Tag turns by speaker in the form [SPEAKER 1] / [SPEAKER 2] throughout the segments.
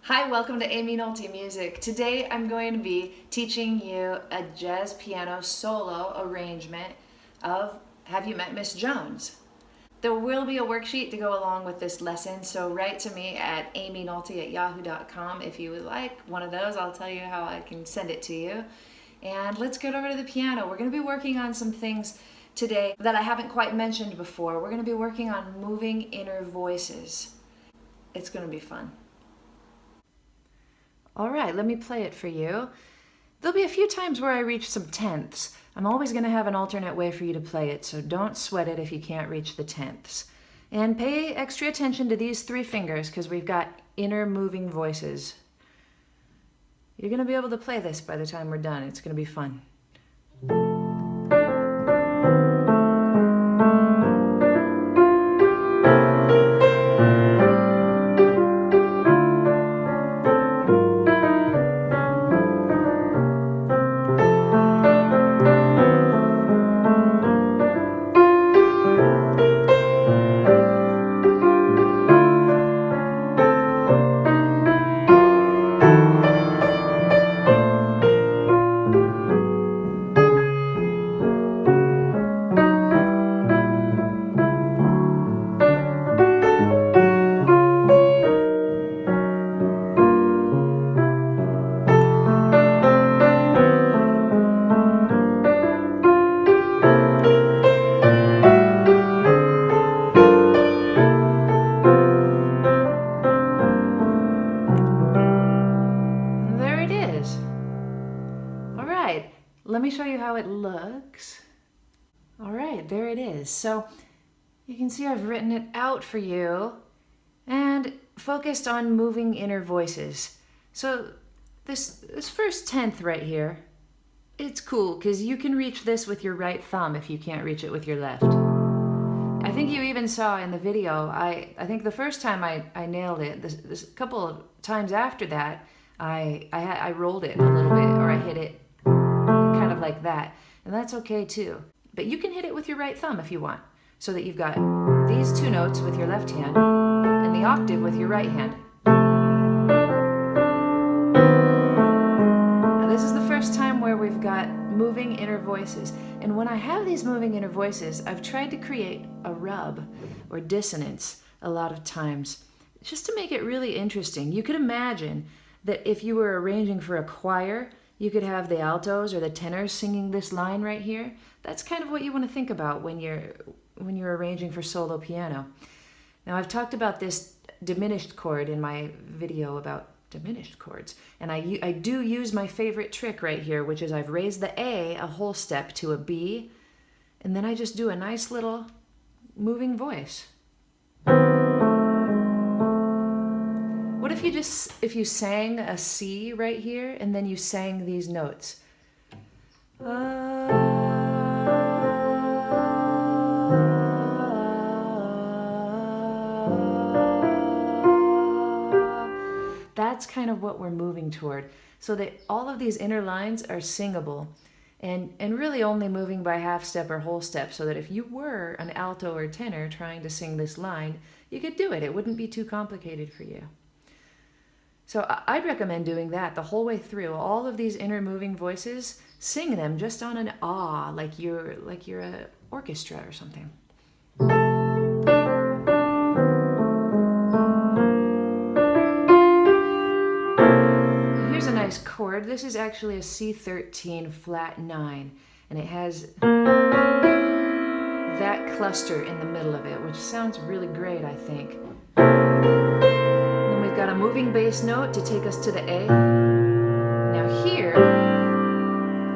[SPEAKER 1] Hi, welcome to Aimeenolte Music. Today I'm going to be teaching you a jazz piano solo arrangement of Have You Met Miss Jones? There will be a worksheet to go along with this lesson, so write to me at aimeenolte@yahoo.com if you would like one of those. I'll tell you how I can send it to you. And let's get over to the piano. We're going to be working on some things today that I haven't quite mentioned before. We're going to be working on moving inner voices. It's going to be fun. All right, let me play it for you. There'll be a few times where I reach some tenths. I'm always going to have an alternate way for you to play it, so don't sweat it if you can't reach the tenths. And pay extra attention to these three fingers because we've got inner moving voices. You're going to be able to play this by the time we're done. It's going to be fun. Let me show you how it looks. All right, there it is. So you can see I've written it out for you and focused on moving inner voices. So this first tenth right here, it's cool because you can reach this with your right thumb if you can't reach it with your left. I think you even saw in the video, I think the first time I nailed it, this couple of times after that, I rolled it a little bit, or I hit it kind of like that, and that's okay too. But you can hit it with your right thumb if you want, so that you've got these two notes with your left hand and the octave with your right hand. Now this is the first time where we've got moving inner voices, and when I have these moving inner voices, I've tried to create a rub or dissonance a lot of times, just to make it really interesting. You could imagine that if you were arranging for a choir, you could have the altos or the tenors singing this line right here. That's kind of what you want to think about when you're arranging for solo piano. Now I've talked about this diminished chord in my video about diminished chords, and I do use my favorite trick right here, which is I've raised the A a whole step to a B, and then I just do a nice little moving voice. What if you sang a C right here and then you sang these notes? That's kind of what we're moving toward, so that all of these inner lines are singable and really only moving by half step or whole step, so that if you were an alto or tenor trying to sing this line, you could do it. It wouldn't be too complicated for you. So I'd recommend doing that the whole way through. All of these inner moving voices, sing them just on an ah, like you're an orchestra or something. Here's a nice chord. This is actually a C13 flat 9, and it has that cluster in the middle of it, which sounds really great, I think. We've got a moving bass note to take us to the A. Now here,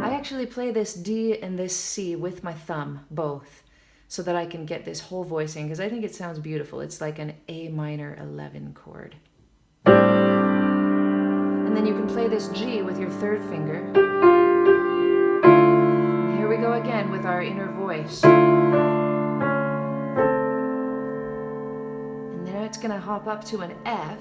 [SPEAKER 1] I actually play this D and this C with my thumb, both, so that I can get this whole voicing, because I think it sounds beautiful. It's like an A minor 11 chord. And then you can play this G with your third finger. And here we go again with our inner voice. And then it's going to hop up to an F.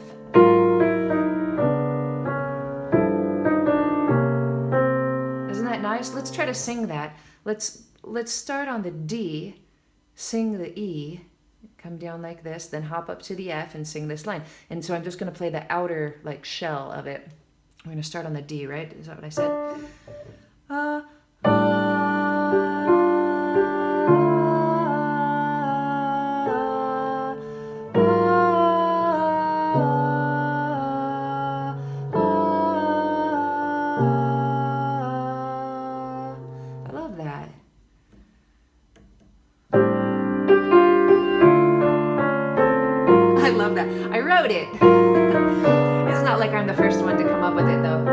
[SPEAKER 1] Isn't that nice? Let's try to sing that. Let's start on the D, sing the E, come down like this, then hop up to the F and sing this line. And so I'm just going to play the outer like shell of it. We're going to start on the D, right? Is that what I said? I love that. I love that. I wrote it. It's not like I'm the first one to come up with it though.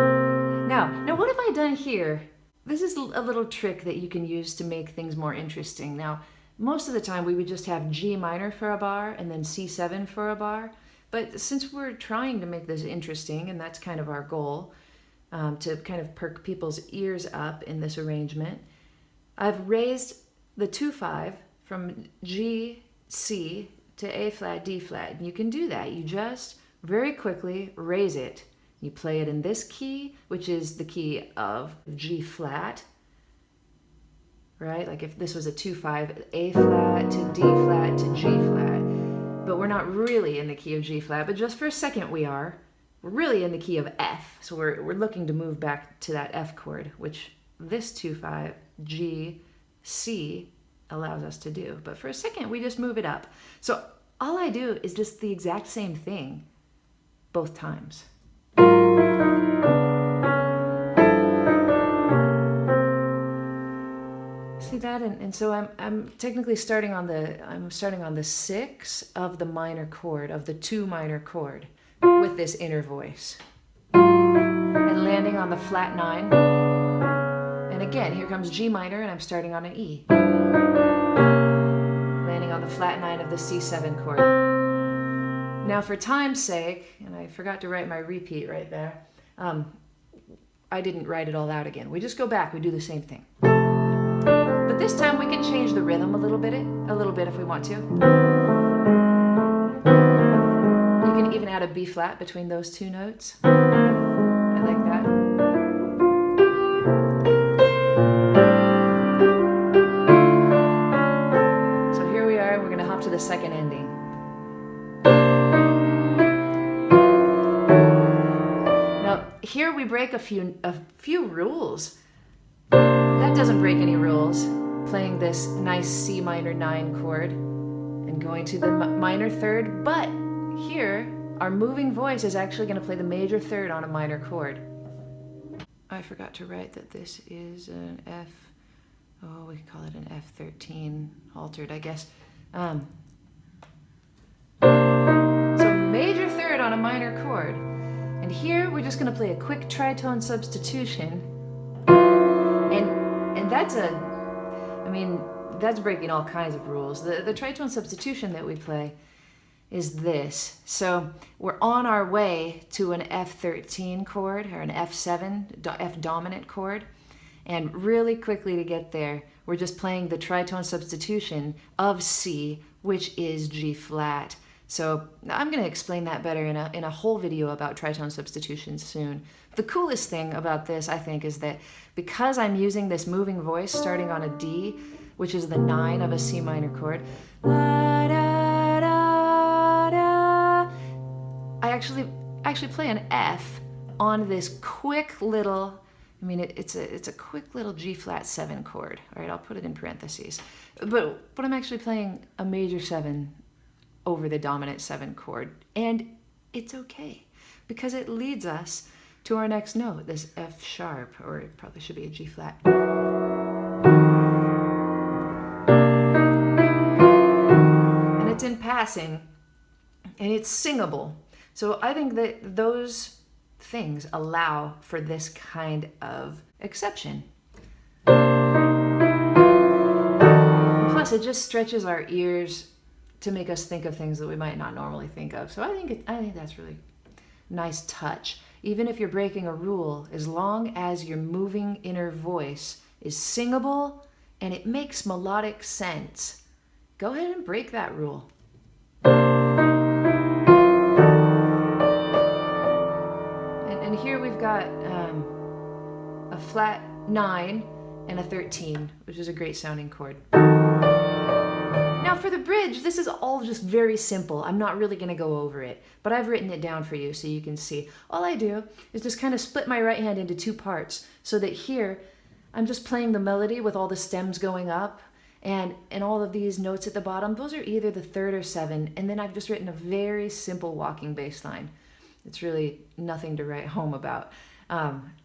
[SPEAKER 1] Now what have I done here? This is a little trick that you can use to make things more interesting. Now, most of the time we would just have G minor for a bar and then C7 for a bar. But since we're trying to make this interesting, and that's kind of our goal, to kind of perk people's ears up in this arrangement, I've raised the 2/5 from G, C to A flat, D flat. And you can do that. You just very quickly raise it. You play it in this key, which is the key of G flat, right? Like if this was a 2/5, A flat to D flat to G flat. But we're not really in the key of G flat, but just for a second we are. We're really in the key of F. So we're looking to move back to that F chord, which this 2/5, G, C allows us to do. But for a second, we just move it up. So all I do is just the exact same thing both times. See that? And so I'm technically starting on the 6 of the minor chord, of the 2 minor chord with this inner voice. And landing on the flat 9. And again, here comes G minor and I'm starting on an E. Landing on the flat 9 of the C7 chord. Now for time's sake, and I forgot to write my repeat right there, I didn't write it all out again. We just go back, we do the same thing. But this time we can change the rhythm a little bit if we want to. You can even add a B flat between those two notes. I like that. So here we are, we're going to hop to the second ending. Now here we break a few rules. That doesn't break any rules. Playing this nice C minor 9 chord and going to the minor third, but here our moving voice is actually going to play the major third on a minor chord. I forgot to write that this is an F, we can call it an F13 altered, I guess. So major third on a minor chord, and here we're just going to play a quick tritone substitution, and that's that's breaking all kinds of rules. The tritone substitution that we play is this. So we're on our way to an F13 chord or an F7, F dominant chord. And really quickly to get there, we're just playing the tritone substitution of C, which is G flat. So I'm going to explain that better in a whole video about tritone substitutions soon. The coolest thing about this, I think, is that because I'm using this moving voice starting on a D, which is the 9 of a C minor chord, I actually play an F on this quick little, it's a quick little G flat 7 chord. All right, I'll put it in parentheses. But I'm actually playing a major 7 over the dominant 7 chord. And it's okay, because it leads us to our next note, this F sharp, or it probably should be a G flat. And it's in passing, and it's singable. So I think that those things allow for this kind of exception. Plus, it just stretches our ears to make us think of things that we might not normally think of. So I think that's really nice touch. Even if you're breaking a rule, as long as your moving inner voice is singable and it makes melodic sense, go ahead and break that rule. And here we've got a flat 9 and a 13, which is a great sounding chord. Now Now for the bridge, this is all just very simple. I'm not really gonna go over it, but I've written it down for you so you can see. All I do is just kind of split my right hand into two parts so that here, I'm just playing the melody with all the stems going up and all of these notes at the bottom. Those are either the third or seven, and then I've just written a very simple walking bass line. It's really nothing to write home about.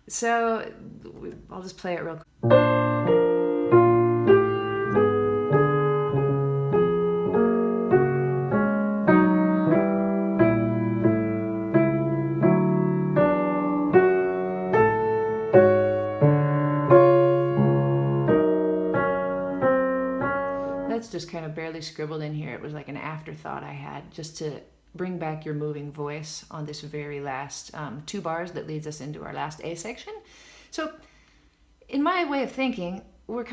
[SPEAKER 1] So I'll just play it real quick. That's just kind of barely scribbled in here. It was like an afterthought I had just to bring back your moving voice on this very last 2 bars that leads us into our last A section. So in my way of thinking, we're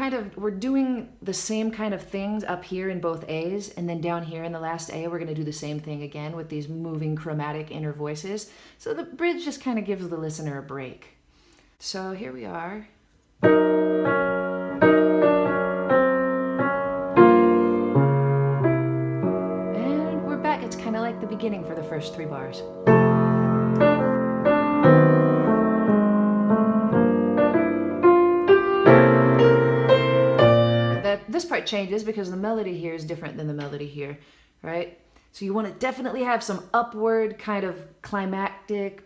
[SPEAKER 1] doing the same kind of things up here in both A's, and then down here in the last A, we're gonna do the same thing again with these moving chromatic inner voices. So the bridge just kind of gives the listener a break. So here we are. It's kind of like the beginning for the first 3 bars. This part changes because the melody here is different than the melody here, right? So you want to definitely have some upward kind of climactic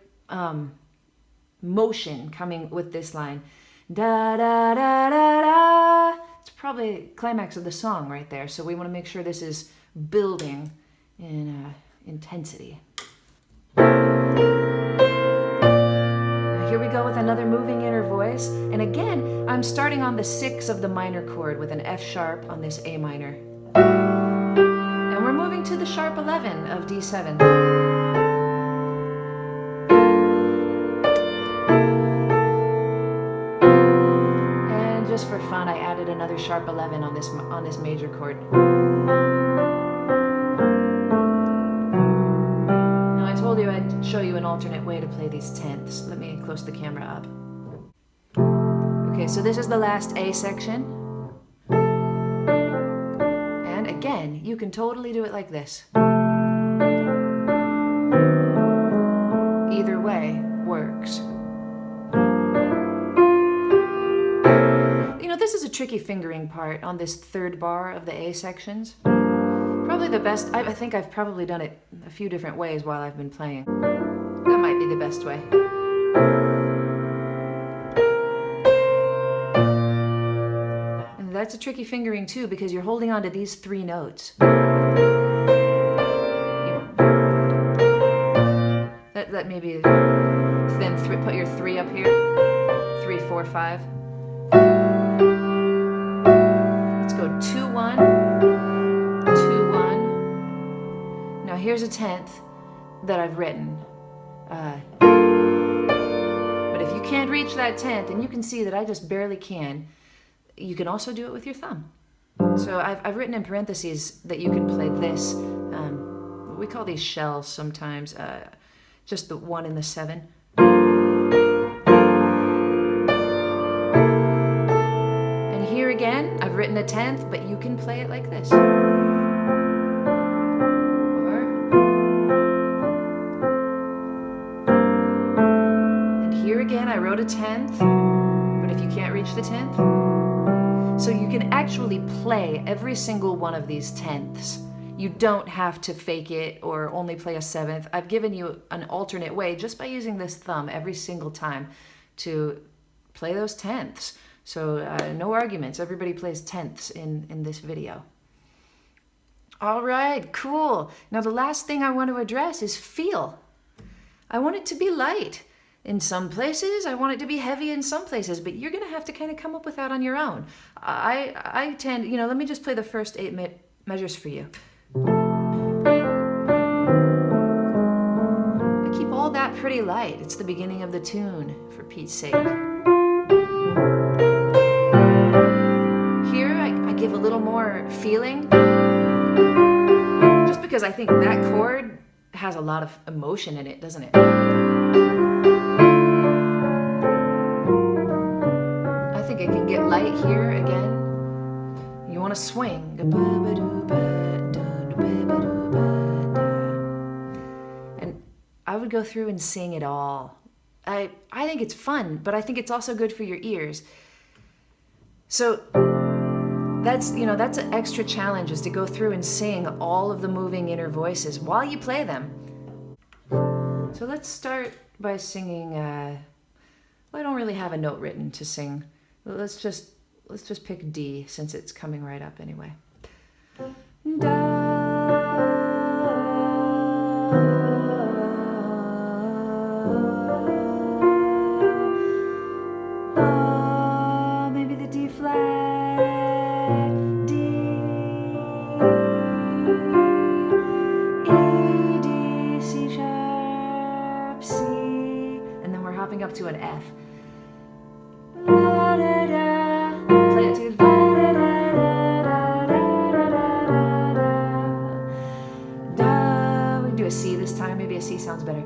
[SPEAKER 1] motion coming with this line. Da da da da da. It's probably climax of the song right there. So we want to make sure this is building in intensity. Now here we go with another moving inner voice. And again, I'm starting on the 6 of the minor chord with an F sharp on this A minor. And we're moving to the sharp 11 of D7. And just for fun, I added another sharp 11 on this major chord. I'd show you an alternate way to play these tenths. Let me close the camera up. Okay, so this is the last A section. And again, you can totally do it like this. Either way works. You know, this is a tricky fingering part on this 3rd bar of the A sections. Probably the best, I think I've probably done it a few different ways while I've been playing. That might be the best way. And that's a tricky fingering too because you're holding on to these 3 notes. That maybe, then put your 3 up here. 3, 4, 5. Let's go 2, 1. Here's a 10th that I've written. But if you can't reach that 10th, and you can see that I just barely can, you can also do it with your thumb. So I've written in parentheses that you can play this. We call these shells sometimes, just the 1 and the 7. And here again, I've written a 10th, but you can play it like this. Again, I wrote a 10th, but if you can't reach the 10th, so you can actually play every single one of these 10ths. You don't have to fake it or only play a 7th. I've given you an alternate way just by using this thumb every single time to play those 10ths. So no arguments. Everybody plays 10ths in this video. All right, cool. Now the last thing I want to address is feel. I want it to be light. In some places, I want it to be heavy in some places, but you're going to have to kind of come up with that on your own. I tend, you know, let me just play the first 8 measures for you. I keep all that pretty light. It's the beginning of the tune, for Pete's sake. Here, I give a little more feeling, just because I think that chord has a lot of emotion in it, doesn't it? I think it can get light here again. You want to swing. would go through and sing it all. I think it's fun, but I think it's also good for your ears. So that's an extra challenge, is to go through and sing all of the moving inner voices while you play them. So let's start by singing, I don't really have a note written to sing. Let's just pick D, since it's coming right up anyway. Maybe the D flat, D, E, D, C sharp, C, and then we're hopping up to an F. La, da, da. Play it to la, da, da, da, da, da, da, da. We do a C this time. Maybe a C sounds better.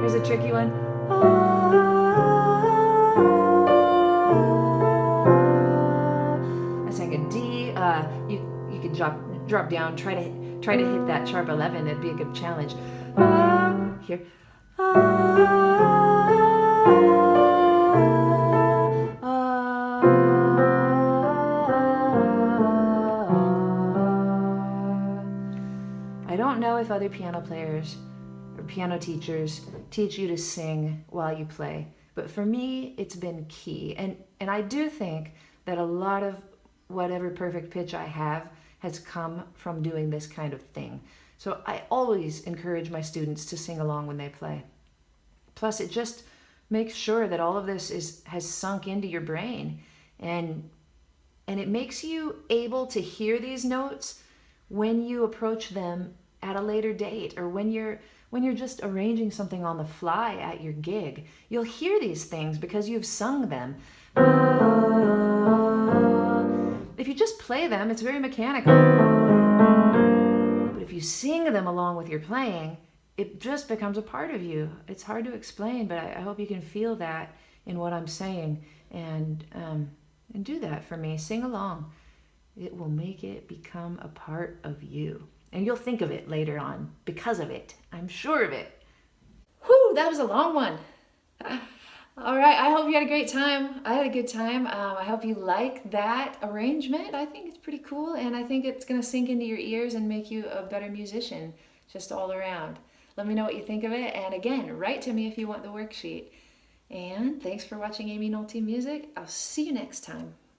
[SPEAKER 1] Here's a tricky one. I sang a D. You could drop down. Try to hit that sharp 11. It'd be a good challenge. Here. I don't know if other piano players or piano teachers teach you to sing while you play, but for me, it's been key. And I do think that a lot of whatever perfect pitch I have has come from doing this kind of thing. So I always encourage my students to sing along when they play. Plus, it just makes sure that all of this has sunk into your brain, and it makes you able to hear these notes when you approach them at a later date, or when you're just arranging something on the fly at your gig. You'll hear these things because you've sung them. If you just play them, it's very mechanical. But if you sing them along with your playing, it just becomes a part of you. It's hard to explain, but I hope you can feel that in what I'm saying, and do that for me. Sing along. It will make it become a part of you. And you'll think of it later on because of it. I'm sure of it. Whew, that was a long one. All right, I hope you had a great time. I had a good time. I hope you like that arrangement. I think it's pretty cool, and I think it's gonna sink into your ears and make you a better musician, just all around. Let me know what you think of it, and again, write to me if you want the worksheet. And thanks for watching Aimee Nolte Music. I'll see you next time.